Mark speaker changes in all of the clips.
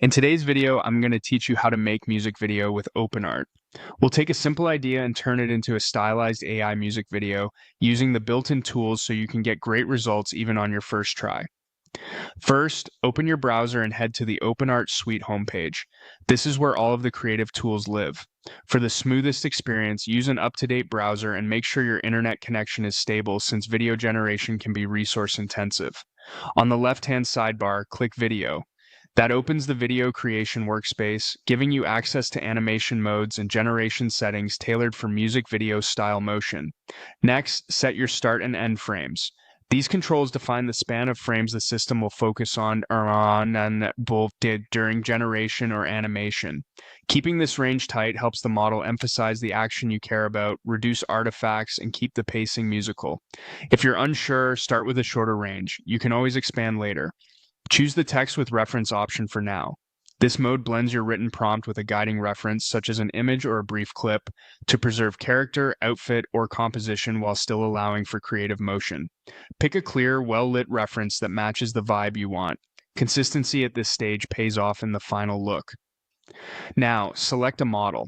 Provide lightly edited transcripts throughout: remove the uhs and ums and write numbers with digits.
Speaker 1: In today's video, I'm going to teach you how to make music video with OpenArt. We'll take a simple idea and turn it into a stylized AI music video using the built-in tools so you can get great results even on your first try. First, open your browser and head to the OpenArt Suite homepage. This is where all of the creative tools live. For the smoothest experience, use an up-to-date browser and make sure your internet connection is stable since video generation can be resource intensive. On the left-hand sidebar, click Video. That opens the video creation workspace, giving you access to animation modes and generation settings tailored for music video style motion. Next, set your start and end frames. These controls define the span of frames the system will focus on and both did during generation or animation. Keeping this range tight helps the model emphasize the action you care about, reduce artifacts, and keep the pacing musical. If you're unsure, start with a shorter range. You can always expand later. Choose the text with reference option for now. This mode blends your written prompt with a guiding reference, such as an image or a brief clip, to preserve character, outfit, or composition while still allowing for creative motion. Pick a clear, well-lit reference that matches the vibe you want. Consistency at this stage pays off in the final look. Now, select a model.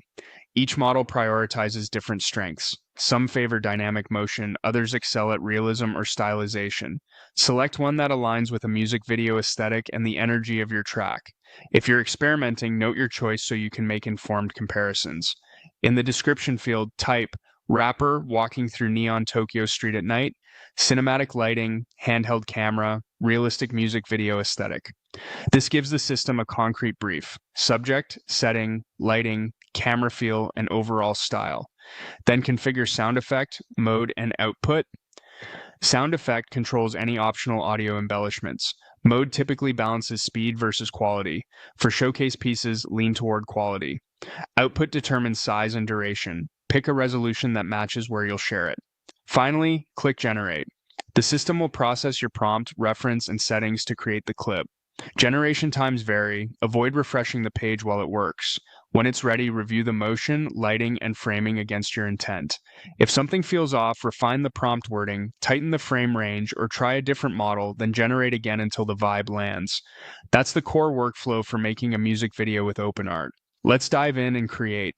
Speaker 1: Each model prioritizes different strengths. Some favor dynamic motion, others excel at realism or stylization. Select one that aligns with a music video aesthetic and the energy of your track. If you're experimenting, note your choice so you can make informed comparisons. In the description field, type rapper walking through neon Tokyo street at night, cinematic lighting, handheld camera, realistic music video aesthetic. This gives the system a concrete brief: subject, setting, lighting, camera feel, and overall style. Then configure sound effect, mode, and output. Sound effect controls any optional audio embellishments. Mode typically balances speed versus quality. For showcase pieces, lean toward quality. Output determines size and duration. Pick a resolution that matches where you'll share it. Finally, click Generate. The system will process your prompt, reference, and settings to create the clip. Generation times vary. Avoid refreshing the page while it works. When it's ready, review the motion, lighting, and framing against your intent. If something feels off, refine the prompt wording, tighten the frame range, or try a different model, then generate again until the vibe lands. That's the core workflow for making a music video with OpenArt. Let's dive in and create.